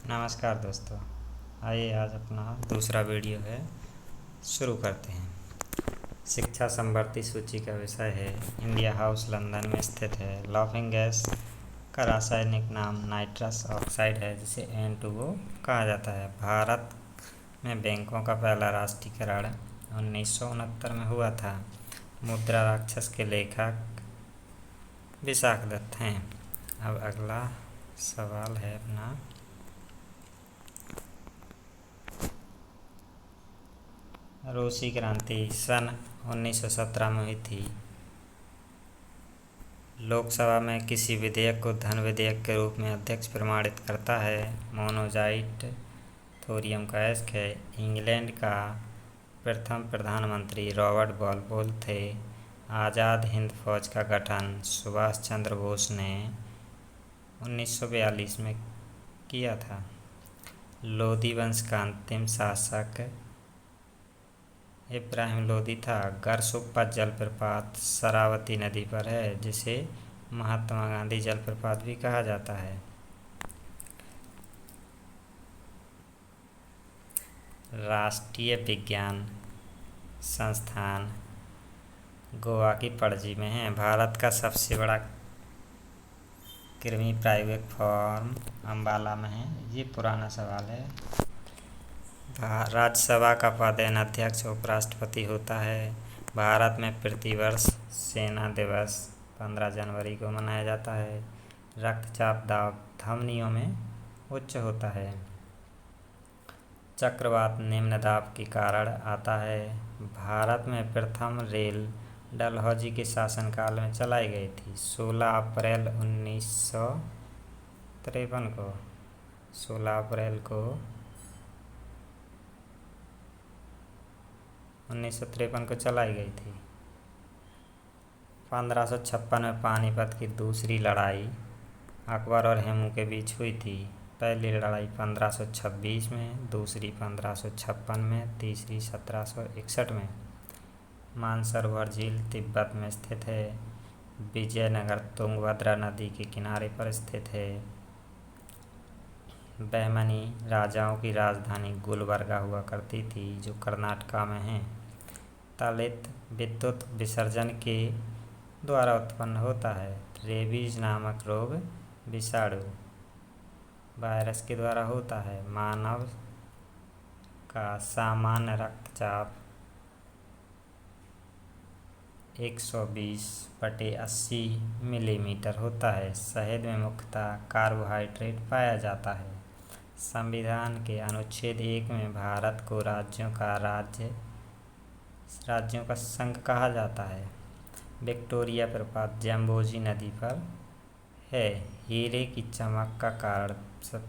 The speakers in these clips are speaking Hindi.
नमस्कार दोस्तों। आइए आज अपना दूसरा वीडियो है, शुरू करते हैं। शिक्षा समवर्ती सूची का विषय है इंडिया हाउस लंदन में स्थित है। लाफिंग गैस का रासायनिक नाम नाइट्रस ऑक्साइड है, जिसे N2O कहा जाता है। भारत में बैंकों का पहला राष्ट्रीयकरण 1969 में हुआ था। मुद्रा राक्षस के लेखक विशाखदत्त हैं। अब अगला सवाल है अपना, रूसी क्रांति सन 1917 में हुई थी। लोकसभा में किसी विधेयक को धन विधेयक के रूप में अध्यक्ष प्रमाणित करता है। मोनोजाइट थोरियम का अयस्क है। इंग्लैंड का प्रथम प्रधानमंत्री रॉबर्ट वॉलपोल थे। आज़ाद हिंद फौज का गठन सुभाष चंद्र बोस ने 1942 में किया था। लोधी वंश का अंतिम शासक इब्राहिम लोदी था। गरसुप्पा जलप्रपात शरावती नदी पर है, जिसे महात्मा गांधी जलप्रपात भी कहा जाता है। राष्ट्रीय विज्ञान संस्थान गोवा की पणजी में है। भारत का सबसे बड़ा कृमि प्रायोगिक फार्म अम्बाला में है। ये पुराना सवाल है। राज्यसभा का पदेन अध्यक्ष उपराष्ट्रपति होता है। भारत में प्रतिवर्ष सेना दिवस 15 जनवरी को मनाया जाता है। रक्तचाप दाब धमनियों में उच्च होता है। चक्रवात निम्न दाब के कारण आता है। भारत में प्रथम रेल डलहौजी के शासनकाल में चलाई गई थी। 16 अप्रैल 1953 को 16 अप्रैल को 1953 को चलाई गई थी। 1556 में पानीपत की दूसरी लड़ाई अकबर और हेमू के बीच हुई थी। पहली लड़ाई 1526 में, दूसरी 1556 में, तीसरी 1761 में। मानसरोवर झील तिब्बत में स्थित है। विजयनगर तुंगभद्रा नदी के किनारे पर स्थित है। बहमनी राजाओं की राजधानी गुलबर्गा हुआ करती थी, जो कर्नाटका में है। तलित विद्युत विसर्जन के द्वारा उत्पन्न होता है। रेबीज नामक रोग विषाणु वायरस के द्वारा होता है। मानव का सामान्य रक्तचाप 120/80 मिलीमीटर होता है। शहद में मुख्यतः कार्बोहाइड्रेट पाया जाता है। संविधान के अनुच्छेद 1 में भारत को राज्यों का संघ कहा जाता है। विक्टोरिया प्रपात जम्बोजी नदी पर है। हीरे की चमक का कारण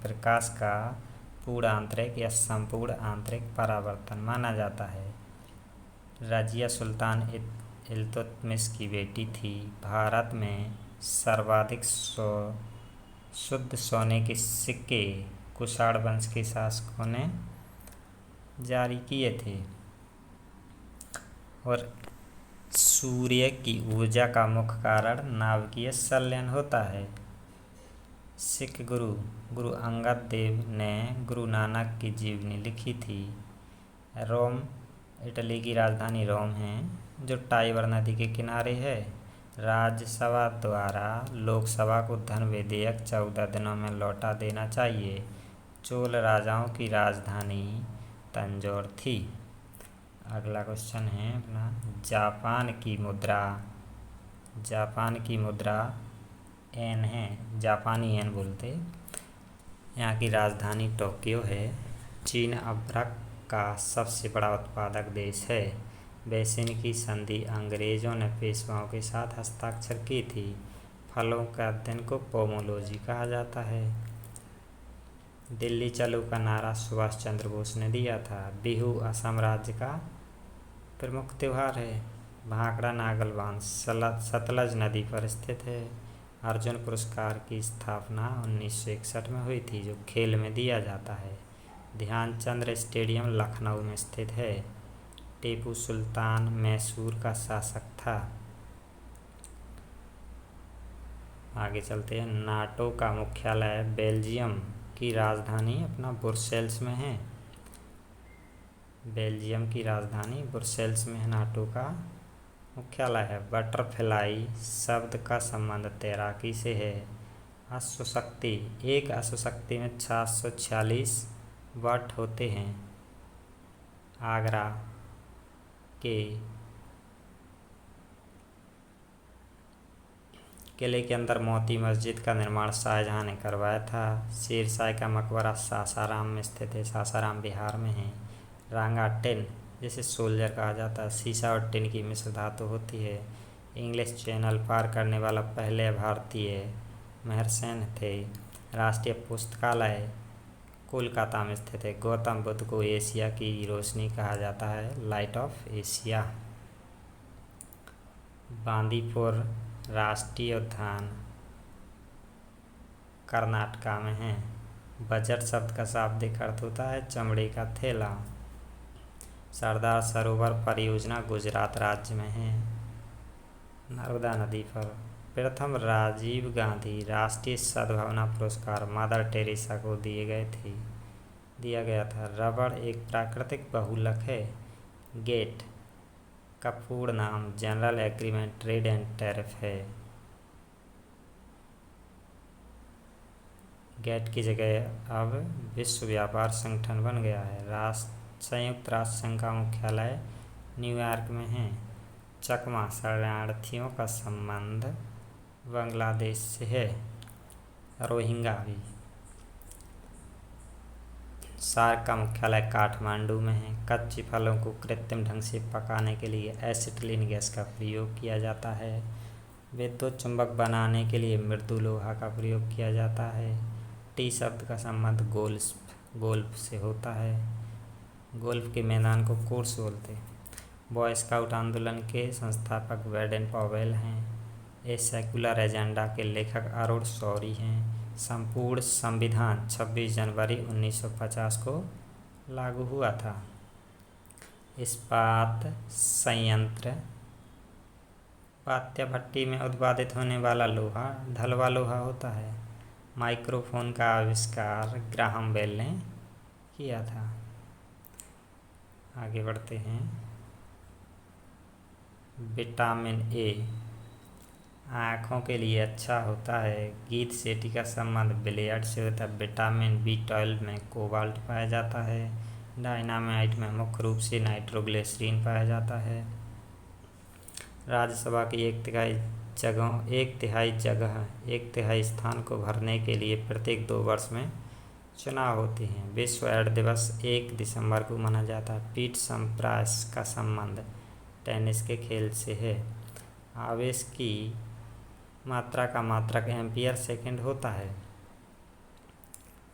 प्रकाश का पूर्ण आंतरिक या संपूर्ण आंतरिक परावर्तन माना जाता है। रजिया सुल्तान इल्तुतमिश की बेटी थी। भारत में सर्वाधिक शुद्ध सोने के सिक्के कुषाण वंश के शासकों ने जारी किए थे। और सूर्य की ऊर्जा का मुख्य कारण नाभिकीय संलयन होता है। सिख गुरु अंगद देव ने गुरु नानक की जीवनी लिखी थी। रोम इटली की राजधानी रोम है, जो टाइबर नदी के किनारे है। राज्यसभा द्वारा लोकसभा को धन विधेयक 14 दिनों में लौटा देना चाहिए। चोल राजाओं की राजधानी तंजौर थी। अगला क्वेश्चन है अपना, जापान की मुद्रा एन है। जापानी एन बोलते। यहाँ की राजधानी टोक्यो है। चीन अभ्रक का सबसे बड़ा उत्पादक देश है। बेसिन की संधि अंग्रेजों ने पेशवाओं के साथ हस्ताक्षर की थी। फलों के अध्ययन को पोमोलॉजी कहा जाता है। दिल्ली चलो का नारा सुभाष चंद्र बोस ने दिया था। बिहू असम राज्य का प्रमुख त्यौहार है। भाखड़ा नागल बांध सतलज नदी पर स्थित है। अर्जुन पुरस्कार की स्थापना 1961 में हुई थी, जो खेल में दिया जाता है। ध्यानचंद स्टेडियम लखनऊ में स्थित है। टीपू सुल्तान मैसूर का शासक था। आगे चलते हैं। नाटो का मुख्यालय बेल्जियम की राजधानी अपना ब्रुसेल्स में है। बेल्जियम की राजधानी ब्रुसेल्स में है नाटो का मुख्यालय है। बटरफ्लाई शब्द का संबंध तैराकी से है। अश्वशक्ति, एक अश्वशक्ति में 746 वाट होते हैं। आगरा के किले के अंदर मोती मस्जिद का निर्माण शाहजहां ने करवाया था। शेरशाह का मकबरा सासाराम में स्थित है। सासाराम बिहार में है। रांगा टिन, जिसे सोल्जर कहा जाता है, शीशा और टिन की मिश्र धातु होती है। इंग्लिश चैनल पार करने वाला पहले भारतीय महरसेन थे। राष्ट्रीय पुस्तकालय कोलकाता में स्थित है। गौतम बुद्ध को एशिया की रोशनी कहा जाता है, लाइट ऑफ एशिया। बांदीपुर राष्ट्रीय उद्यान कर्नाटका में है। बजट शब्द का शाब्दिक अर्थ होता है चमड़े का थैला। सरदार सरोवर परियोजना गुजरात राज्य में है, नर्मदा नदी पर। प्रथम राजीव गांधी राष्ट्रीय सद्भावना पुरस्कार मदर टेरेसा को दिया गया था। रबड़ एक प्राकृतिक बहुलक है। गेट का पूर्ण नाम general agreement trade and tariff है। गेट की जगह अब विश्व व्यापार संगठन बन गया है। संयुक्त राष्ट्र संघ का मुख्यालय न्यूयॉर्क में है। चकमा शरणार्थियों का संबंध बांग्लादेश से है। रोहिंगा भी। सार्क का मुख्यालय काठमांडू में है। कच्चे फलों को कृत्रिम ढंग से पकाने के लिए एसिटिलीन गैस का प्रयोग किया जाता है। विद्युत चुंबक बनाने के लिए मृदु लोहा का प्रयोग किया जाता है। टी शब्द का संबंध गोल्फ से होता है। गोल्फ के मैदान को कोर्स बोलते हैं। बॉय स्काउट आंदोलन के संस्थापक बेडेन पॉवेल हैं। ए सेकुलर एजेंडा के लेखक अरुण शौरी हैं। संपूर्ण संविधान 26 जनवरी 1950 को लागू हुआ था। इस्पात संयंत्र पात्या भट्टी में उत्पादित होने वाला लोहा ढलवा लोहा होता है। माइक्रोफोन का आविष्कार ग्राहम बेल ने किया था। आगे बढ़ते हैं। विटामिन ए आँखों के लिए अच्छा होता है। गीत सेठी का संबंध बिलियर्ड से होता है। विटामिन B12 में कोबाल्ट पाया जाता है। डायनामाइट में मुख्य रूप से नाइट्रोग्लिसरीन पाया जाता है। राज्यसभा की एक तिहाई स्थान को भरने के लिए प्रत्येक 2 वर्ष में चुनाव होते हैं। विश्व एड्स दिवस 1 दिसंबर को मनाया जाता है। पीट सम्प्रास का संबंध टेनिस के खेल से है। आवेश की मात्रा का मात्रक एम्पियर सेकंड होता है।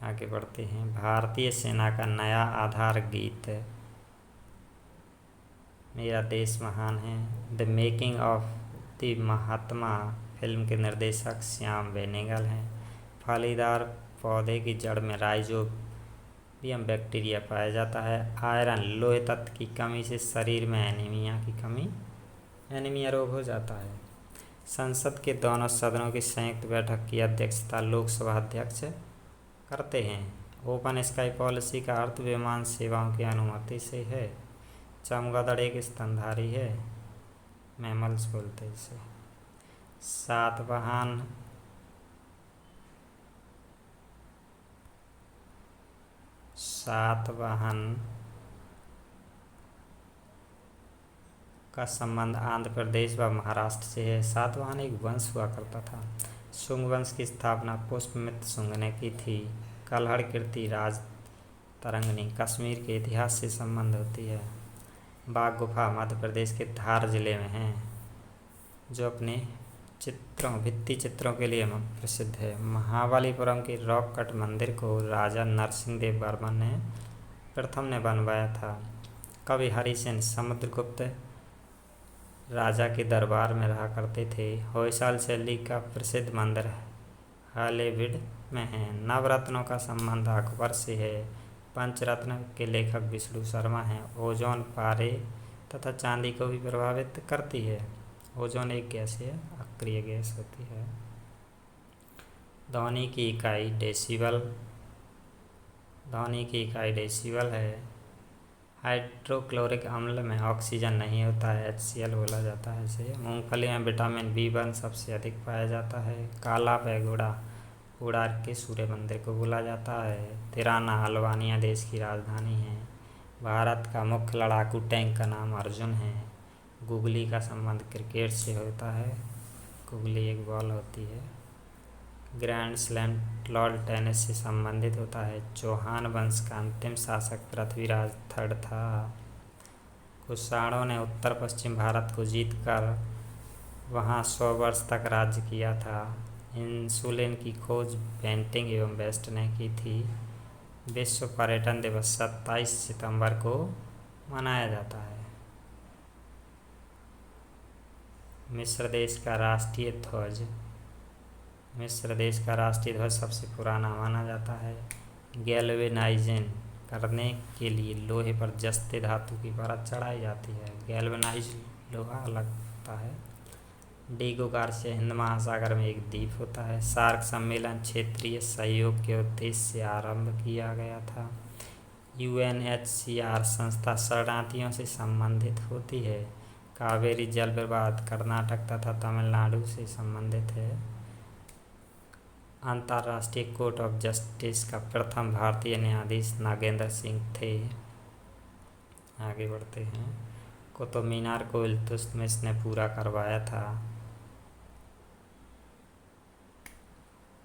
आगे बढ़ते हैं। भारतीय सेना का नया आधार गीत मेरा देश महान है। The making of the Mahatma film के निर्देशक श्याम बेनेगल हैं। फलीदार पौधे की जड़ में राइजोबियम बैक्टीरिया पाया जाता है। आयरन लोह तत्व की कमी से शरीर में एनीमिया रोग हो जाता है। संसद के दोनों सदनों की संयुक्त बैठक की अध्यक्षता लोकसभा अध्यक्ष करते हैं। ओपन स्काई पॉलिसी का अर्थ विमान सेवाओं की अनुमति से है। चमगादड़ एक स्तनधारी है, मैमल्स बोलते हैं इसे। सातवाहन का संबंध आंध्र प्रदेश व महाराष्ट्र से है। सातवाहन एक वंश हुआ करता था। शुंग वंश की स्थापना पुष्यमित्र शुंग ने की थी। कल्हड़ कीर्ति राज तरंगिणी कश्मीर के इतिहास से संबंध होती है। बाघ गुफा मध्य प्रदेश के धार जिले में है, जो अपने भित्ति चित्रों के लिए प्रसिद्ध है। महाबलीपुरम के रॉक कट मंदिर को राजा नरसिंह देव वर्मन ने प्रथम ने बनवाया था। कवि हरिसेन समुद्रगुप्त राजा के दरबार में रहा करते थे। होयसाल शैली का प्रसिद्ध मंदिर हालेविड में है। नवरत्नों का संबंध अकबर से है। पंचरत्न के लेखक विष्णु शर्मा हैं। ओजोन पारे तथा चांदी को भी प्रभावित करती है। ओजोन एक गैस है, अक्रिय गैस होती है। ध्वनि की इकाई डेसिबल ध्वनि की इकाई डेसिबल है। हाइड्रोक्लोरिक अम्ल में ऑक्सीजन नहीं होता है, HCl बोला जाता है इसे। मूंगफली में विटामिन B1 सबसे अधिक पाया जाता है। काला पैगोडा उड़ार के सूर्य मंदिर को बोला जाता है। तिराना अल्बानिया देश की राजधानी है। भारत का मुख्य लड़ाकू टैंक का नाम अर्जुन है। गुगली का संबंध क्रिकेट से होता है। गुगली एक बॉल होती है। ग्रैंड स्लैम लॉर्ड टेनिस से संबंधित होता है। चौहान वंश का अंतिम शासक पृथ्वीराज थर्ड था। कुषाणों ने उत्तर पश्चिम भारत को जीतकर वहां 100 वर्ष तक राज्य किया था। इंसुलिन की खोज बेंटिंग एवं बेस्ट ने की थी। विश्व पर्यटन दिवस 27 सितंबर को मनाया जाता है। मिस्र देश का राष्ट्रीय ध्वज। मिस्र देश का राष्ट्रीय ध्वज सबसे पुराना माना जाता है। गैल्वेनाइजिंग करने के लिए लोहे पर जस्ते धातु की परत चढ़ाई जाती है। गैल्वेनाइज लोहा अलग होता है। डीगो गार्सिया हिंद महासागर में एक द्वीप होता है। सार्क सम्मेलन क्षेत्रीय सहयोग के उद्देश्य से आरंभ किया गया था। UNHCR संस्था शरणार्थियों से संबंधित होती है। कावेरी जल विवाद कर्नाटक तथा तमिलनाडु से संबंधित है। अंतर्राष्ट्रीय कोर्ट ऑफ जस्टिस का प्रथम भारतीय न्यायाधीश नागेंद्र सिंह थे। आगे बढ़ते हैं। कुतुब मीनार को इल्तुतमिश ने पूरा करवाया था।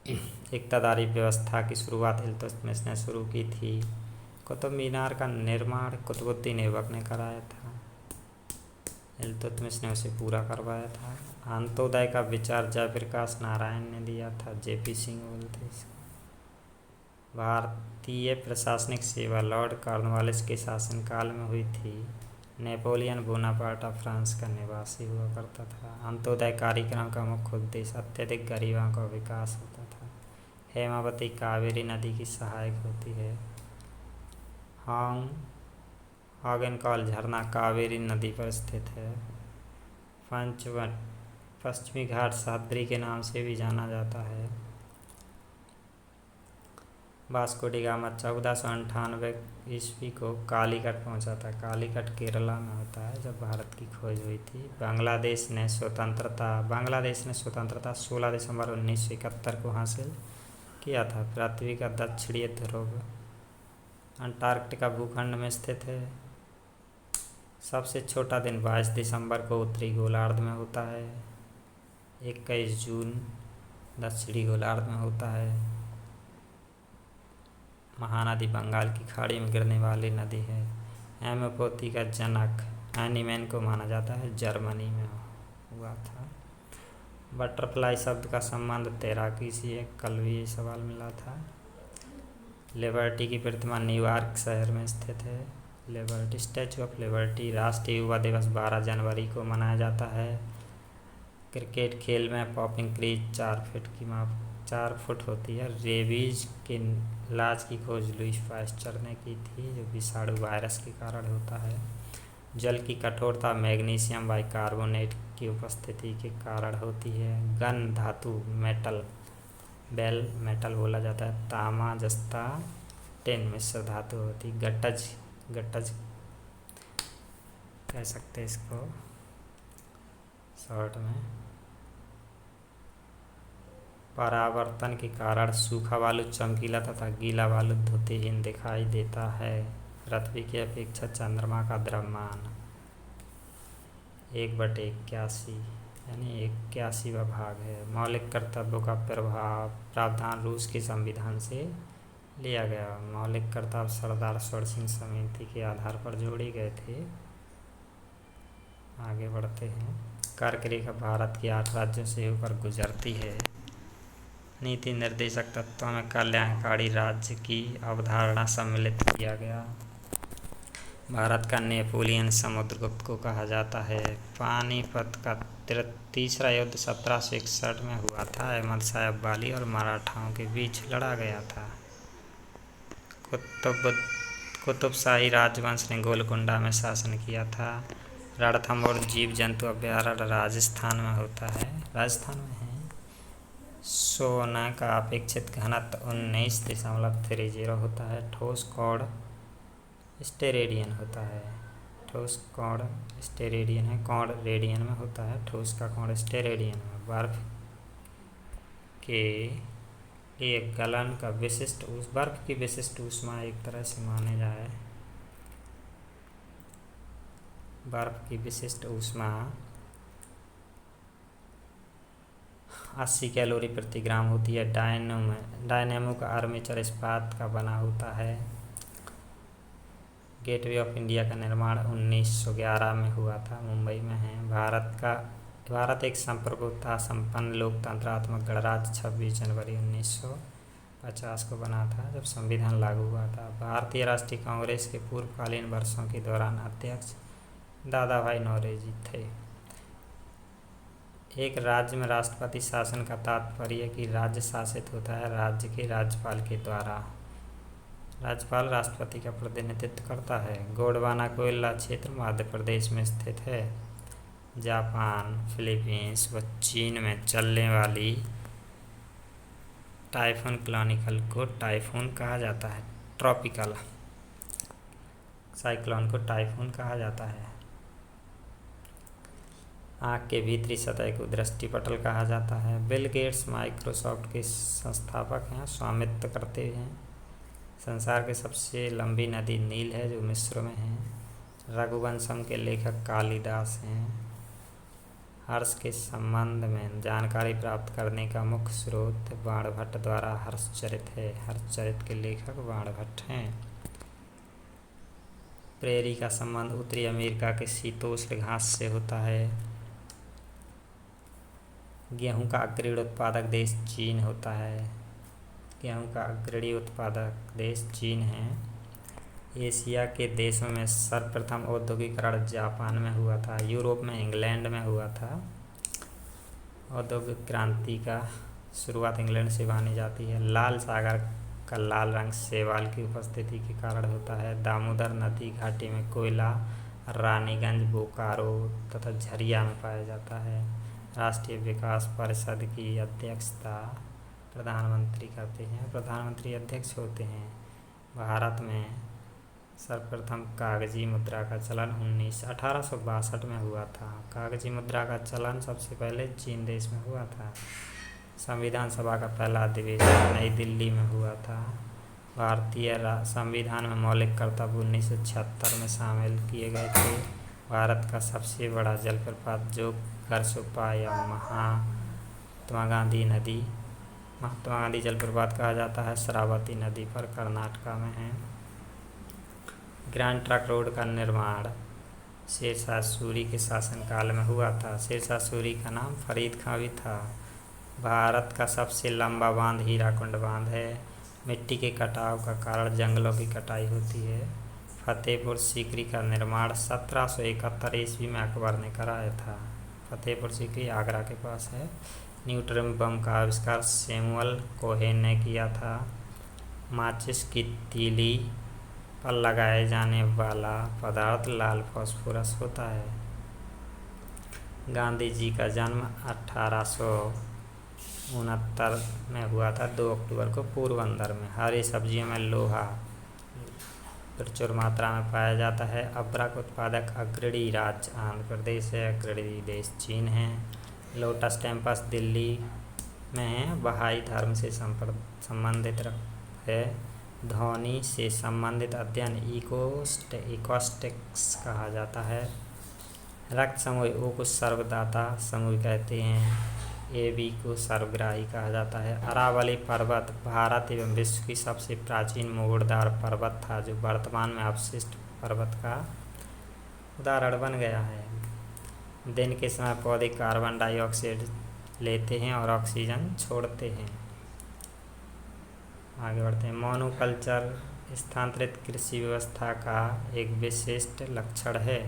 इक़्तिदारी व्यवस्था की शुरुआत इल्तुतमिश ने शुरू की थी। कुतुब मीनार का निर्माण कुतुबुद्दीन ऐबक ने कराया था। इल्तुतमिश ने उसे पूरा करवाया था। अंत्योदय का विचार जयप्रकाश नारायण ने दिया था। JP सिंह बोलते इसको। भारतीय प्रशासनिक सेवा लॉर्ड कॉर्नवालिस के शासनकाल में हुई थी। नेपोलियन बोनापार्ट फ्रांस का निवासी हुआ करता था। अंत्योदय कार्यक्रम का मुख्य उद्देश्य अत्यधिक गरीबों का विकास होता था। हेमावती कावेरी नदी की सहायक होती है। हॉगेनकॉल झरना कावेरी नदी पर स्थित है। पंचवट पश्चिमी घाट सह्याद्री के नाम से भी जाना जाता है। वास्को डी गामा 1498 ईस्वी को कालीकट पहुंचा था। कालीकट केरला में होता है जब भारत की खोज हुई थी। बांग्लादेश ने स्वतंत्रता 16 दिसंबर 1971 को हासिल किया था। पृथ्वी का दक्षिणी ध्रुव अंटार्कटिका भूखंड में स्थित है। सबसे छोटा दिन 22 दिसंबर को उत्तरी गोलार्ध में होता है। 21 जून दक्षिणी गोलार्ध में होता है। महानदी बंगाल की खाड़ी में गिरने वाली नदी है। हेमोपैथी का जनक एनीमैन को माना जाता है, जर्मनी में हुआ था। बटरफ्लाई शब्द का संबंध तैराकी से है, कल भी ये सवाल मिला था। लिबर्टी की प्रतिमा न्यूयॉर्क शहर में स्थित है। Liberty statue of liberty. राष्ट्रीय युवा दिवस 12 जनवरी को मनाया जाता है। क्रिकेट खेल में पॉपिंग क्रीज 4 फुट होती है। रेबीज के इलाज की खोज लुईस पास्चर ने की थी, जो विषाणु वायरस के कारण होता है। जल की कठोरता मैग्नीशियम बाइकार्बोनेट की उपस्थिति के कारण होती है। गन धातु बेल मेटल बोला जाता है। तामा जस्ता टिन मिश्र धातु होती। गट्टज कह सकते इसको शॉर्ट में। परावर्तन के कारण सूखा बालू चमकीला तथा गीला बालू धुतिहीन दिखाई देता है। पृथ्वी की अपेक्षा चंद्रमा का द्रव्यमान 1/81 यानी 81वां भाग है। मौलिक कर्तव्यों का प्रावधान रूस के संविधान से लिया गया। मौलिक कर्तव्य सरदार स्वर्ण सिंह समिति के आधार पर जोड़े गए थे। आगे बढ़ते हैं। कर्क रेखा भारत के 8 राज्यों से होकर गुजरती है। नीति निर्देशक तत्वों में कल्याणकारी राज्य की अवधारणा सम्मिलित किया गया। भारत का नेपोलियन समुद्रगुप्त को कहा जाता है। पानीपत का तीसरा युद्ध 1761 में हुआ था। अहमद शाह अब्दाली और मराठाओं के बीच लड़ा गया था। कुतुबशाही राजवंश ने गोलकुंडा में शासन किया था। रणथंभौर जीव जंतु अभयारण्य राजस्थान में होता है, राजस्थान में है। सोना का अपेक्षित घनत्व 19.30 होता है। ठोस कोण स्टेरेडियन होता है। ठोस कोण स्टेरेडियन है, कोण रेडियन में होता है, ठोस का कोण स्टेरेडियन में। बर्फ के एक गलन का बर्फ की विशिष्ट ऊष्मा एक तरह से माने जाए, बर्फ की विशिष्ट ऊष्मा 80 कैलोरी प्रति ग्राम होती है। डायनेमो का आर्मेचर इस्पात का बना होता है। गेटवे ऑफ इंडिया का निर्माण 1911 में हुआ था, मुंबई में है। भारत एक संप्रभुता संपन्न लोकतंत्रात्मक गणराज्य 26 जनवरी 1950 को बना था, जब संविधान लागू हुआ था। भारतीय राष्ट्रीय कांग्रेस के पूर्वकालीन वर्षों के दौरान अध्यक्ष दादा भाई नौरोजी थे। एक राज्य में राष्ट्रपति शासन का तात्पर्य कि राज्य शासित होता है राज्य के राज्यपाल के द्वारा। राज्यपाल राष्ट्रपति का प्रतिनिधित्व करता है। गोंडवाना कोयला क्षेत्र मध्य प्रदेश में स्थित है। जापान, फिलीपींस व चीन में चलने वाली टाइफून क्रोनिकल को टाइफून कहा जाता है। ट्रॉपिकल साइक्लोन को टाइफून कहा जाता है। आँख के भीतरी सतह को दृष्टिपटल कहा जाता है। बिल गेट्स माइक्रोसॉफ्ट के संस्थापक हैं, स्वामित्व करते हैं। संसार की सबसे लंबी नदी नील है, जो मिस्र में है। रघुवंशम के लेखक कालिदास हैं। हर्ष के संबंध में जानकारी प्राप्त करने का मुख्य स्रोत बाणभट्ट द्वारा हर्षचरित है। हर्षचरित के लेखक बाणभट्ट हैं। प्रेरी का संबंध उत्तरी अमेरिका के शीतोष्ण घास से होता है। गेहूं का अग्रणी उत्पादक देश चीन होता है। गेहूं का अग्रणी उत्पादक देश चीन है। एशिया के देशों में सर्वप्रथम औद्योगिकरण जापान में हुआ था। यूरोप में इंग्लैंड में हुआ था। औद्योगिक क्रांति का शुरुआत इंग्लैंड से मानी जाती है। लाल सागर का लाल रंग शैवाल की उपस्थिति के कारण होता है। दामोदर नदी घाटी में कोयला रानीगंज, बोकारो तथा झरिया में पाया जाता है। राष्ट्रीय विकास परिषद की अध्यक्षता प्रधानमंत्री करते हैं। प्रधानमंत्री अध्यक्ष होते हैं। भारत में सर्वप्रथम कागजी मुद्रा का चलन 1862 में हुआ था। कागजी मुद्रा का चलन सबसे पहले चीन देश में हुआ था। संविधान सभा का पहला अधिवेशन नई दिल्ली में हुआ था। भारतीय संविधान में मौलिक कर्तव्य 1976 में शामिल किए गए थे। भारत का सबसे बड़ा जलप्रपात जो करसोपा या महात्मा गांधी जलप्रपात कहा जाता है, शरावती नदी पर कर्नाटका में है। ग्रैंड ट्रंक रोड का निर्माण शेरशाह सूरी के शासनकाल में हुआ था। शेरशाह सूरी का नाम फरीद खां भी था। भारत का सबसे लंबा बांध हीराकुंड बांध है। मिट्टी के कटाव का कारण जंगलों की कटाई होती है। फतेहपुर सीकरी का निर्माण 1771 ईस्वी में अकबर ने कराया था। फतेहपुर सीकरी आगरा के पास है। न्यूट्रॉन बम का आविष्कार सैमुअल कोहेन ने किया था। माचिस की तीली पर लगाए जाने वाला पदार्थ लाल फास्फोरस होता है। गांधी जी का जन्म 1869 में हुआ था, 2 अक्टूबर को, पोरबंदर में। हरी सब्जियों में लोहा प्रचुर मात्रा में पाया जाता है। अभ्रक उत्पादक अग्रणी राज्य आंध्र प्रदेश है। अग्रणी देश चीन है। लोटस टेम्पल्स दिल्ली में है। बहाई धर्म से संबंधित है। ध्वनि से संबंधित अध्ययन इकोस्टिक्स कहा जाता है। रक्त समूह ओ को सर्वदाता समूह कहते हैं। ए बी को सर्वग्राही कहा जाता है। अरावली पर्वत भारत एवं विश्व की सबसे प्राचीन मोड़दार पर्वत था, जो वर्तमान में अवशिष्ट पर्वत का उदाहरण बन गया है। दिन के समय पौधे कार्बन डाइऑक्साइड लेते हैं और ऑक्सीजन छोड़ते हैं। आगे बढ़ते हैं। मोनोकल्चर स्थानांतरित कृषि व्यवस्था का एक विशिष्ट लक्षण है।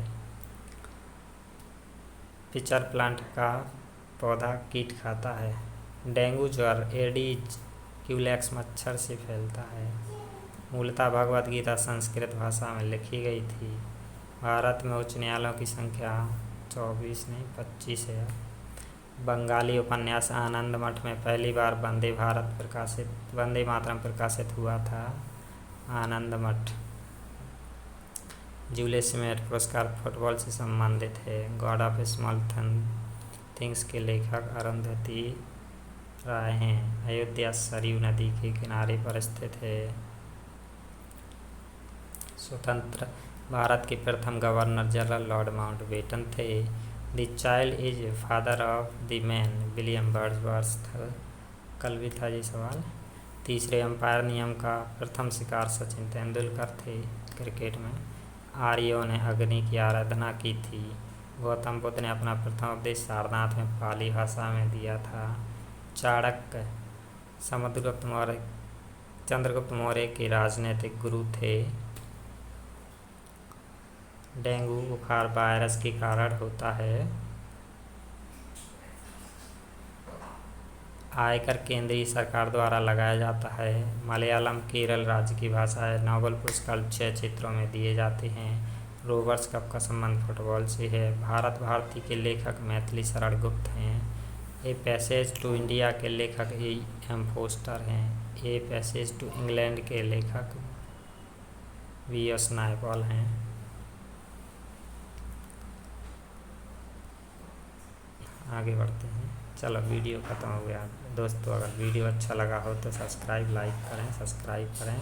पिचर प्लांट का पौधा कीट खाता है। डेंगू ज्वर एडीज क्यूलेक्स मच्छर से फैलता है। मूलतः भगवद गीता संस्कृत भाषा में लिखी गई थी। भारत में उच्च न्यायालयों की संख्या 24 नहीं 25 है। बंगाली उपन्यास आनंद मठ में पहली बार वंदे मातरम प्रकाशित हुआ था। आनंद मठ। जूलियस मेरिट पुरस्कार फुटबॉल से संबंधित है। गॉड ऑफ स्मॉल थिंग्स के लेखक अरुंधति राय हैं। अयोध्या सरयू नदी के किनारे पर स्थित है। स्वतंत्र भारत के प्रथम गवर्नर जनरल लॉर्ड माउंटबेटन थे। The child is father of the man, William Wordsworth. कल भी था ये सवाल। तीसरे अंपायर नियम का प्रथम शिकार सचिन तेंदुलकर थे। क्रिकेट में आर्यों ने अग्नि की आराधना की थी। गौतम बुद्ध ने अपना प्रथम उपदेश सारनाथ में पाली भाषा में दिया था। चाणक्य चंद्रगुप्त मौर्य के राजनीतिक गुरु थे। डेंगू बुखार वायरस के कारण होता है। आयकर केंद्रीय सरकार द्वारा लगाया जाता है। मलयालम केरल राज्य की भाषा है। नोबेल पुरस्कार 6 क्षेत्रों में दिए जाते हैं। रोवर्स कप का संबंध फुटबॉल से है। भारत भारती के लेखक मैथिली शरण गुप्त हैं। ए पैसेज टू इंडिया के लेखक E.M. फोस्टर हैं। ए पैसेज टू इंग्लैंड के लेखक V.S. नायपॉल हैं। आगे बढ़ते हैं। चलो वीडियो ख़त्म हो गया दोस्तों। अगर वीडियो अच्छा लगा हो तो सब्सक्राइब करें।